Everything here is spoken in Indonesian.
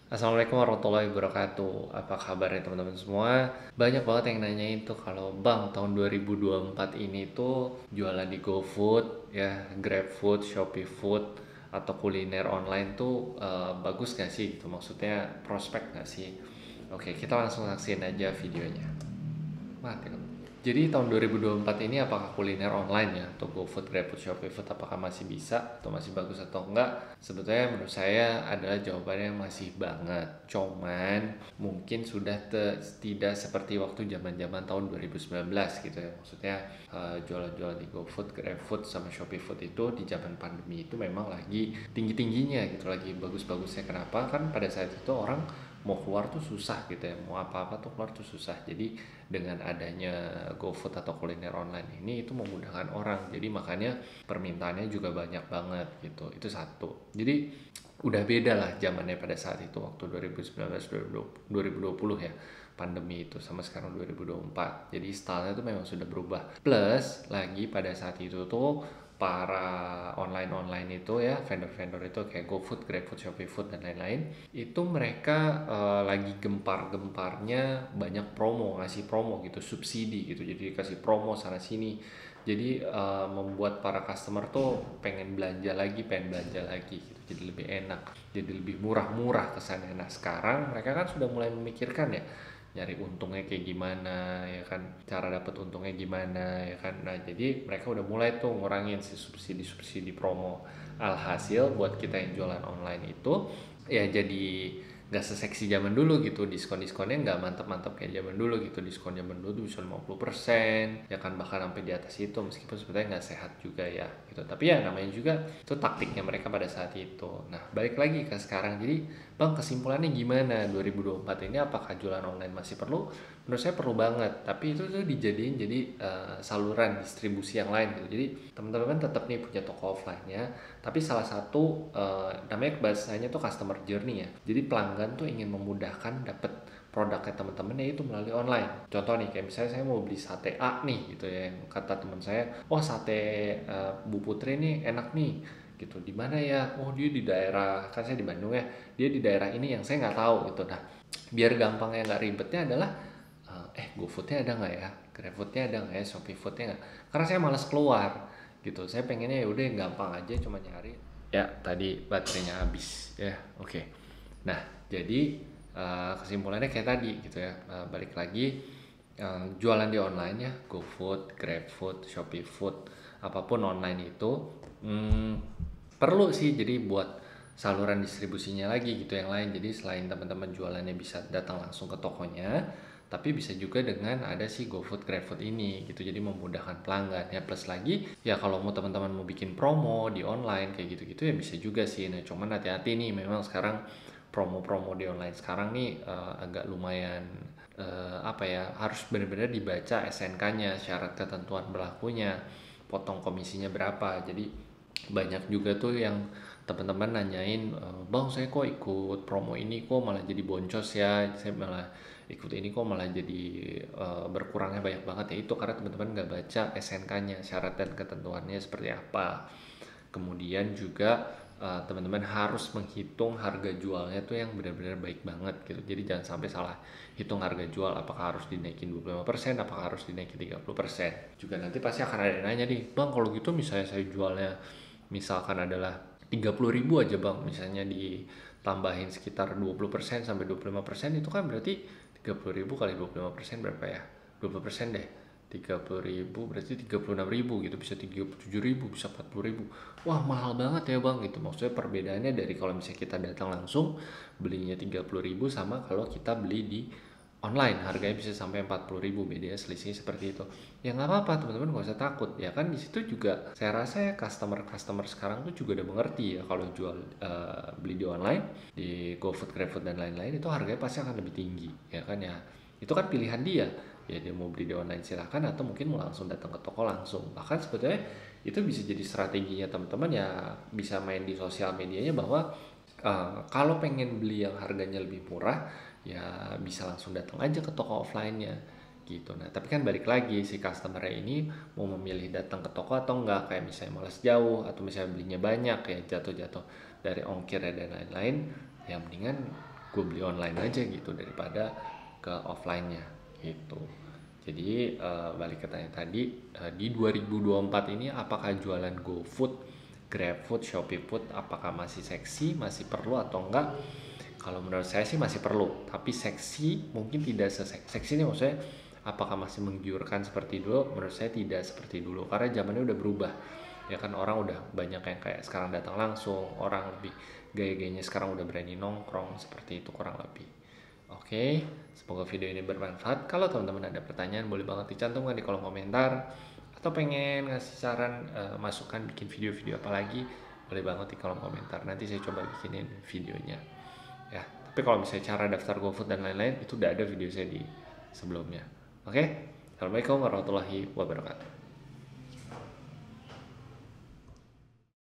Assalamualaikum warahmatullahi wabarakatuh. Apa kabarnya teman-teman semua? Banyak banget yang nanyain tuh kalau Bang tahun 2024 ini tuh jualan di GoFood, ya GrabFood, ShopeeFood atau kuliner online tuh bagus gak sih gitu? Maksudnya prospek gak sih? Oke, kita langsung saksiin aja videonya. Mati kan. Jadi tahun 2024 ini apakah kuliner online ya atau GoFood, GrabFood, ShopeeFood apakah masih bisa atau masih bagus atau enggak? Sebetulnya menurut saya adalah jawabannya masih banget. Cuman mungkin sudah tidak seperti waktu zaman-zaman tahun 2019 gitu ya. Maksudnya jualan-jualan di GoFood, GrabFood sama ShopeeFood itu di zaman pandemi itu memang lagi tinggi-tingginya gitu, lagi bagus-bagusnya. Kenapa? Kan pada saat itu orang mau keluar tuh susah gitu ya, mau apa-apa tuh keluar tuh susah. Jadi dengan adanya GoFood atau kuliner online ini itu memudahkan orang, jadi makanya permintaannya juga banyak banget gitu. Itu satu. Jadi udah beda lah zamannya pada saat itu waktu 2019 2020 ya, pandemi itu, sama sekarang 2024. Jadi stylenya tuh memang sudah berubah. Plus lagi pada saat itu tuh para online itu ya, vendor-vendor itu kayak GoFood, GrabFood, ShopeeFood dan lain-lain, itu mereka lagi gempar-gemparnya banyak promo, ngasih promo gitu, subsidi gitu. Jadi dikasih promo sana sini. Jadi membuat para customer tuh pengen belanja lagi, gitu. Jadi lebih enak, jadi lebih murah-murah kesannya. Nah sekarang mereka kan sudah mulai memikirkan ya, nyari untungnya kayak gimana ya kan, cara dapat untungnya gimana ya kan. Nah jadi mereka udah mulai tuh ngurangin si subsidi promo. Alhasil buat kita yang jualan online itu ya jadi nggak seseksi zaman dulu gitu, diskon-diskonnya nggak mantap-mantap kayak zaman dulu gitu. Diskon zaman dulu tuh bisa 50% ya kan, bahkan sampai di atas itu, meskipun sebenarnya nggak sehat juga ya gitu. Tapi ya namanya juga itu taktiknya mereka pada saat itu. Nah balik lagi ke sekarang, jadi Bang kesimpulannya gimana 2024 ini, apakah jualan online masih perlu? Menurut saya perlu banget, tapi itu tuh dijadiin jadi saluran distribusi yang lain gitu. Jadi teman-teman tetap nih punya toko offline-nya, tapi salah satu namanya bahasanya tuh customer journey ya. Jadi pelanggan tuh ingin memudahkan dapat produknya teman-teman ya itu melalui online. Contoh nih kayak misalnya saya mau beli sate A nih gitu ya, yang kata teman saya, wah sate Bu Putri nih enak nih gitu. Di mana ya? Oh dia di daerah, kan saya di Bandung ya, dia di daerah ini yang saya nggak tahu gitu. Nah biar gampangnya nggak ribetnya adalah GoFoodnya ada nggak ya, GrabFoodnya ada nggak ya, ShopeeFoodnya nggak, karena saya malas keluar gitu. Saya pengennya ya udah gampang aja, cuma nyari. Ya tadi baterainya habis ya. Oke. Nah jadi kesimpulannya kayak tadi gitu ya. Balik lagi, jualan di online ya, GoFood, GrabFood, ShopeeFood, apapun online itu hmm, perlu sih jadi buat saluran distribusinya lagi gitu yang lain. Jadi selain teman-teman jualannya bisa datang langsung ke tokonya, tapi bisa juga dengan ada si GoFood, GrabFood ini gitu. Jadi memudahkan pelanggan ya. Plus lagi ya kalau mau teman-teman mau bikin promo di online kayak gitu-gitu ya bisa juga sih. Nah cuman hati-hati nih, memang sekarang promo-promo di online sekarang nih agak lumayan apa ya, harus benar-benar dibaca SNK-nya, syarat ketentuan berlakunya, potong komisinya berapa. Jadi banyak juga tuh yang teman-teman nanyain, bang saya kok ikut promo ini kok malah jadi boncos ya, saya malah ikut ini kok malah jadi berkurangnya banyak banget. Ya itu karena teman-teman nggak baca SNK-nya, syarat dan ketentuannya seperti apa. Kemudian juga teman-teman harus menghitung harga jualnya tuh yang benar-benar baik banget gitu. Jadi jangan sampai salah hitung harga jual, apakah harus dinaikin 25%, apakah harus dinaikin 30%. Juga nanti pasti akan ada yang nanya nih, bang kalau gitu misalnya saya jualnya misalkan adalah 30.000 aja bang, misalnya ditambahin sekitar 20% sampai 25%, itu kan berarti 30.000 kali 25% berapa ya, 20% deh, 30.000 berarti 36.000 gitu, bisa 37.000, bisa 40.000. Wah mahal banget ya bang gitu. Maksudnya perbedaannya dari kalau misalnya kita datang langsung belinya 30.000 sama kalau kita beli di online harganya bisa sampai 40.000, bedanya selisihnya seperti itu. Ya nggak apa-apa teman-teman, nggak usah takut ya kan. Di situ juga saya rasa ya customer sekarang tuh juga udah mengerti ya, kalau jual beli di online di GoFood, GrabFood dan lain-lain itu harganya pasti akan lebih tinggi ya kan ya. Itu kan pilihan dia ya, dia mau beli di online silahkan, atau mungkin mau langsung datang ke toko langsung. Bahkan sebetulnya itu bisa jadi strateginya teman-teman ya, bisa main di sosial medianya bahwa kalau pengen beli yang harganya lebih murah ya bisa langsung datang aja ke toko offline-nya gitu. Nah tapi kan balik lagi si customer ini mau memilih datang ke toko atau enggak, kayak misalnya malas jauh atau misalnya belinya banyak ya, jatuh-jatuh dari ongkir dan lain-lain, ya mendingan gue beli online aja gitu daripada ke offline-nya gitu. Jadi balik ke tanya tadi, di 2024 ini apakah jualan GoFood, GrabFood, ShopeeFood apakah masih seksi, masih perlu atau enggak? Kalau menurut saya sih masih perlu, tapi seksi mungkin tidak seksi ini, maksudnya apakah masih menggiurkan seperti dulu? Menurut saya tidak seperti dulu karena zamannya udah berubah. Ya kan orang udah banyak yang kayak sekarang datang langsung, orang lebih gaya-gayanya sekarang udah berani nongkrong seperti itu kurang lebih. Oke, semoga video ini bermanfaat. Kalau teman-teman ada pertanyaan boleh banget dicantumkan di kolom komentar atau pengen ngasih saran masukan bikin video-video apa lagi boleh banget di kolom komentar. Nanti saya coba bikinin videonya. Ya, tapi kalau misalnya cara daftar GoFood dan lain-lain itu udah ada video saya di sebelumnya. Oke, Assalamualaikum warahmatullahi wabarakatuh.